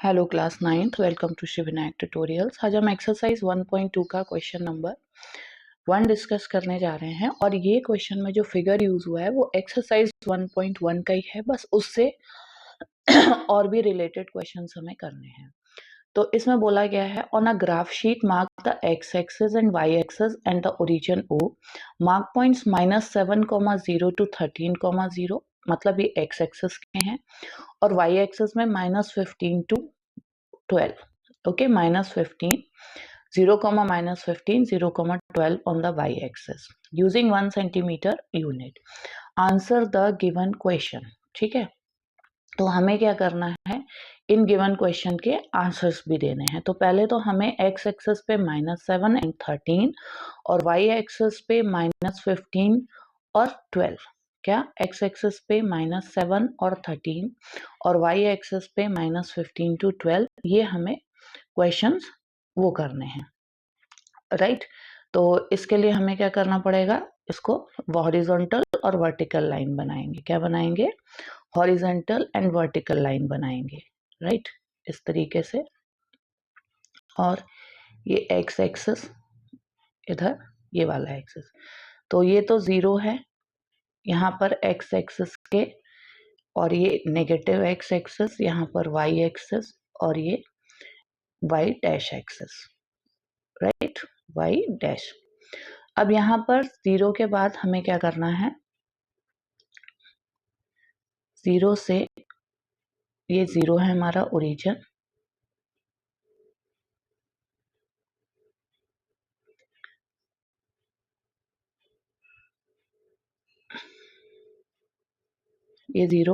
Hello class 9th, welcome to Shivvinayak tutorials. आज हम exercise 1.2 का क्वेश्चन नंबर 1 डिस्कस करने जा रहे हैं और ये क्वेश्चन में जो फिगर यूज हुआ है वो एक्सरसाइज 1.1 का ही है, बस उससे और भी रिलेटेड क्वेश्चंस हमें करने हैं। तो इसमें बोला गया है on a graph sheet mark the x axis and y axis and the origin O, mark points -7,0 to 13,0, मतलब ये एक्स एक्सिस के हैं, और वाई एक्सिस में -15 to 12. Okay, -15, 0, -15, 0, 12 on the y-axis using 1 centimeter unit. Answer the given question. ठीक है, तो हमें क्या करना है, इन गिवन क्वेश्चन के आंसर्स भी देने हैं। तो पहले तो हमें एक्स एक्सिस पे -7 एंड 13 और वाई एक्सिस पे -15 और 12, क्या एक्स एक्सिस पे -7 और 13 और वाई एक्सिस पे -15 to 12, ये हमें क्वेश्चंस वो करने हैं, राइट। तो इसके लिए हमें क्या करना पड़ेगा, इसको हॉरिजॉन्टल और वर्टिकल लाइन बनाएंगे। क्या बनाएंगे? हॉरिजॉन्टल एंड वर्टिकल लाइन बनाएंगे, राइट, इस तरीके से। और ये एक्स एक्सिस इधर, ये वाला एक्सिस, तो ये तो 0 है यहाँ पर एक्स एक्सिस के, और ये नेगेटिव एक्स एक्सिस यहाँ पर वाई एक्सिस, और ये y dash axis, right, y dash. अब यहाँ पर 0 के बाद हमें क्या करना है, 0 से ये 0 है हमारा ओरिजिन, ये 0,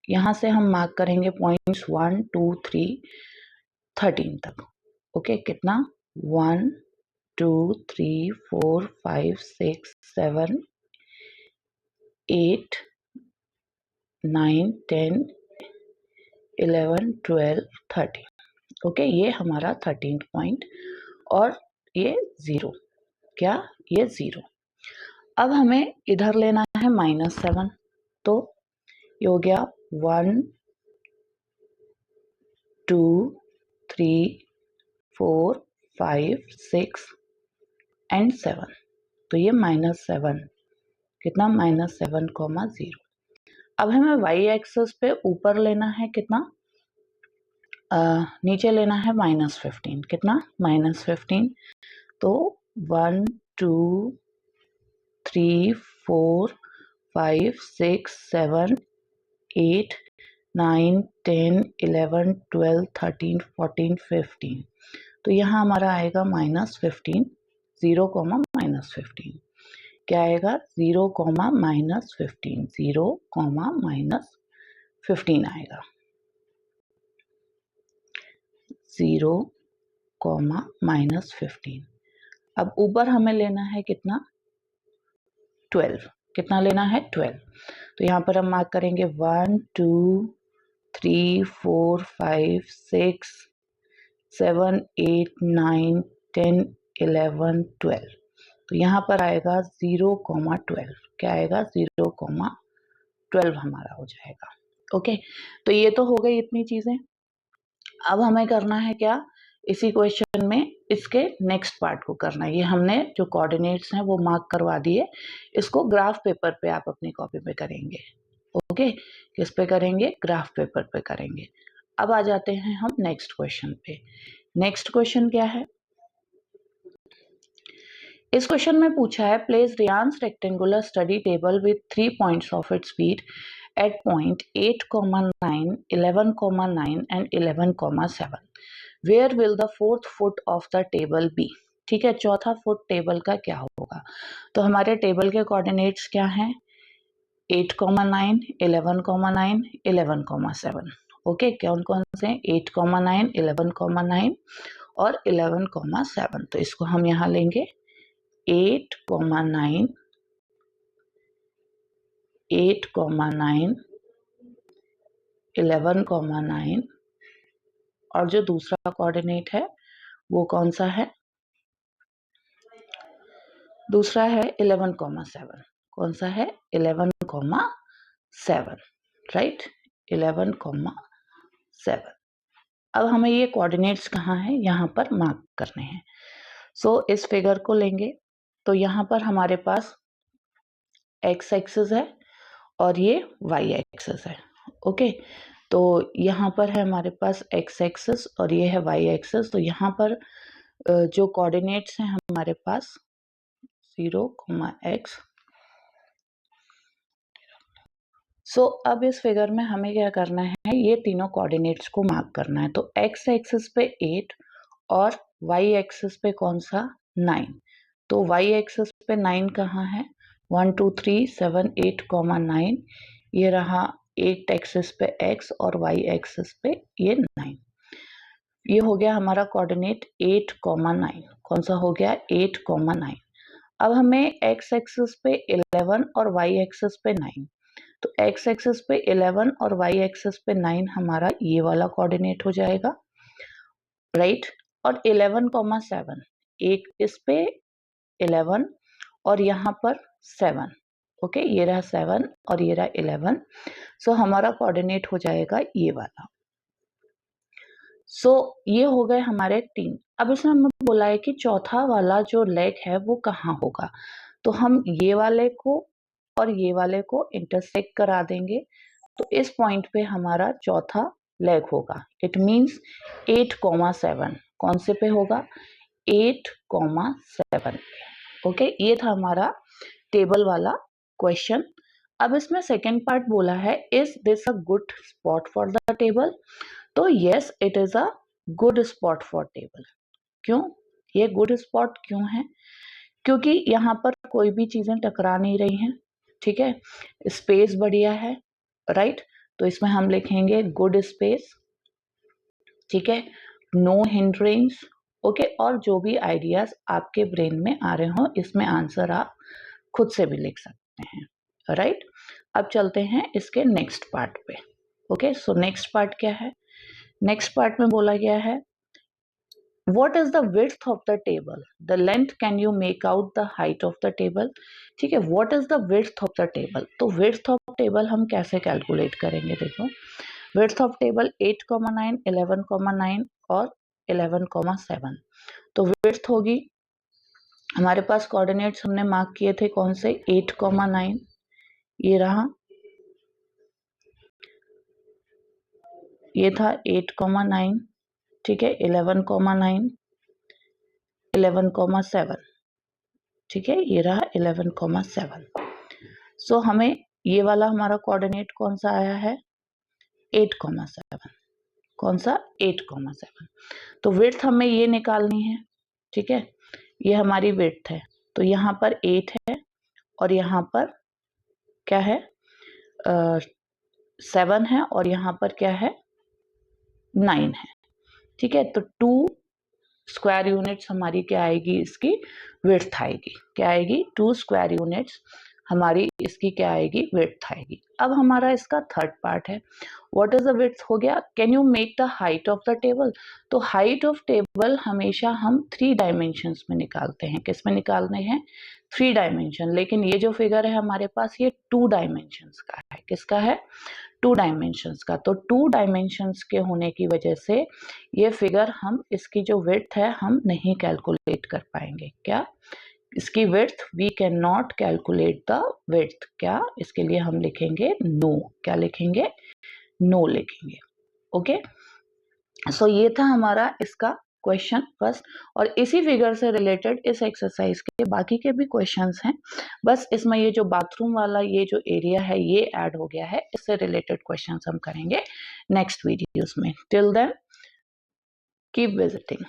यहाँ से हम मार्क करेंगे पॉइंट्स 1 2 3 13 तक। ओके, कितना 1 2 3 4 5 6 7 8 9 10 11 12 13। ओके, ये हमारा 13th पॉइंट, और ये 0, क्या ये 0। अब हमें इधर लेना है -7, तो ये हो गया 1 2 3 4 5 6 एंड 7, तो ये -7, कितना -7,0। अब हमें वाई एक्सिस पे ऊपर लेना है कितना, नीचे लेना है -15, कितना -15, तो 1 2 3 4 5 6 7 8 9 10 11 12 13 14 15, तो यहाँ हमारा आएगा -15, 0, -15, क्या आएगा 0, -15, 0, -15 आएगा, 0, -15। अब ऊपर हमें लेना है कितना, 12, कितना लेना है 12, तो यहाँ पर हम मार्क करेंगे 1 2 3 4 5 6 7 8 9 10 11 12, तो यहाँ पर आएगा 0, 12, क्या आएगा 0, 12 हमारा हो जाएगा। ओके, तो ये तो हो गई इतनी चीजें। अब हमें करना है क्या, इसी क्वेश्चन में इसके नेक्स्ट पार्ट को करना है। ये हमने जो कोऑर्डिनेट्स हैं वो मार्क करवा दिए, इसको ग्राफ पेपर पे आप अपनी कॉपी पे करेंगे। ओके, किस पे करेंगे, ग्राफ पेपर पे करेंगे। अब आ जाते हैं हम नेक्स्ट क्वेश्चन पे। नेक्स्ट क्वेश्चन क्या है, इस क्वेश्चन में पूछा है place Riyans rectangular study table with 3 points of its speed at point 8, 9, 11, 9 and 11, 7, where will the 4th foot of the table be. ठीक है, चौथा फुट टेबल का क्या होगा। तो हमारे टेबल के कोऑर्डिनेट्स क्या हैं, 8, 9, 11, 9, 11, 7। ओके, कौन कौन से, 8, 9, 11, 9 और 11, 7। तो इसको हम यहाँ लेंगे 8, 9, 8, 9, 11, 9, और जो दूसरा कोऑर्डिनेट है वो कौन सा है, दूसरा है 11, 7। कौन सा है, 11, 7, राइट, 11, 7। अब हमें ये कोऑर्डिनेट्स कहाँ है, यहाँ पर मार्क करने हैं। सो इस फिगर को लेंगे तो यहाँ पर हमारे पास एक्स एक्सिस है और ये वाई एक्सिस है। ओके, तो यहाँ पर है हमारे पास एक्स एक्सिस और ये है वाई एक्सिस। तो यहाँ पर जो कोऑर्डिनेट्स हैं हमारे पास 0, x। सो अब इस फिगर में हमें क्या करना है, ये तीनों कोऑर्डिनेट्स को मार्क करना है। तो एक्स एक्सिस पे 8 और वाई एक्सिस पे कौन सा 9। तो वाई एक्सिस पे 9 कहाँ है, 1 2 3 7 8, 9। ये रहा 8 एक्सिस पे x और वाई एक्सिस पे ये 9। ये हो गया हमारा कोऑर्डिनेट 8, 9। कौन सा हो गया, 8, 9। अब हमें x एक्सिस पे 11 और y एक्सिस पे 9। तो x एक्सिस पे 11 और y एक्सिस पे 9 हमारा ये वाला कोऑर्डिनेट हो जाएगा, राइट। और 11, 7 एक इस पे 11 और यहाँ पर 7। ओके, ये रहा 7 और ये रहा 11। सो हमारा कोऑर्डिनेट हो जाएगा ये वाला। सो ये हो गए हमारे 3। अब इसमें हमें बोला है कि चौथा वाला जो लेग है वो कहाँ होगा। तो हम ये वाले को और ये वाले को इंटरसेक्ट करा देंगे। तो इस पॉइंट पे हमारा चौथा लेग होगा। इट मींस 8, 7 कौन से पे होगा, 8, 7। ओके, ये था हमारा टेबल वाला क्वेश्चन। अब इसमें सेकेंड पार्ट बोला है, is this a good spot for the table. तो yes, it is a good spot for table. क्यों, ये गुड स्पॉट क्यों है, क्योंकि यहाँ पर कोई भी चीजें टकरा नहीं रही हैं, ठीक है, स्पेस बढ़िया है, राइट। तो इसमें हम लिखेंगे गुड स्पेस, ठीक है, नो हिंड्रिंग्स। ओके, और जो भी आइडियाज आपके ब्रेन में आ रहे हो इसमें आंसर आप खुद से भी लिख सकते हैं, राइट। अब चलते हैं इसके नेक्स्ट पार्ट पे। ओके, सो नेक्स्ट पार्ट क्या है, नेक्स्ट पार्ट में बोला गया है what is the width of the table, the length can you make out the height of the table। ठीक है, what is the width of the table। तो width of table हम कैसे कैलकुलेट करेंगे, देखो width of table 8, 9, 11, 9 और 11, 7। तो width होगी, हमारे पास कोऑर्डिनेट्स हमने मार्क किए थे कौन से, 8, 9, ये रहा, ये था 8, 9, ठीक है, 11, 9, 11, 7, ठीक है, ये रहा 11, 7। सो हमें ये वाला हमारा कोऑर्डिनेट कौन सा आया है, 8, 7। कौन सा, 8, 7। तो विड्थ हमें ये निकालनी है, ठीक है, ये हमारी विड्थ है। तो यहाँ पर 8 है और यहाँ पर क्या है, 7 है और यहाँ पर क्या है, 9 है, ठीक है। तो 2 स्क्वायर यूनिट्स हमारी क्या आएगी, इसकी विड्थ आएगी, क्या आएगी, 2 स्क्वायर यूनिट्स हमारी इसकी क्या आएगी, विड्थ आएगी। अब हमारा इसका थर्ड पार्ट है, व्हाट इज द विड्थ हो गया, can you make the height of the table. तो हाइट ऑफ टेबल हमेशा हम 3 डायमेंशंस में निकालते हैं, किस में निकालने हैं, 3 डायमेंशन। लेकिन ये जो फिगर है हमारे पास ये 2 डायमेंशंस का है, किसका है, 2 डायमेंशंस का। तो 2 डायमेंशंस के होने की वजह से ये फिगर हम इसकी जो विड्थ है हम नहीं कैलकुलेट कर पाएंगे, क्या, इसकी width we can not calculate the width, क्या, इसके लिए हम लिखेंगे नो, क्या लिखेंगे, नो लिखेंगे। ओके, सो ये था हमारा इसका क्वेश्चन फर्स्ट। और इसी फिगर से रिलेटेड इस एक्सरसाइज के बाकी के भी क्वेश्चंस हैं, बस इसमें ये जो बाथरूम वाला ये जो एरिया है ये ऐड हो गया है, इससे रिलेटेड क्वेश्चंस हम करेंगे नेक्स्ट वीडियोस में। Till then keep visiting.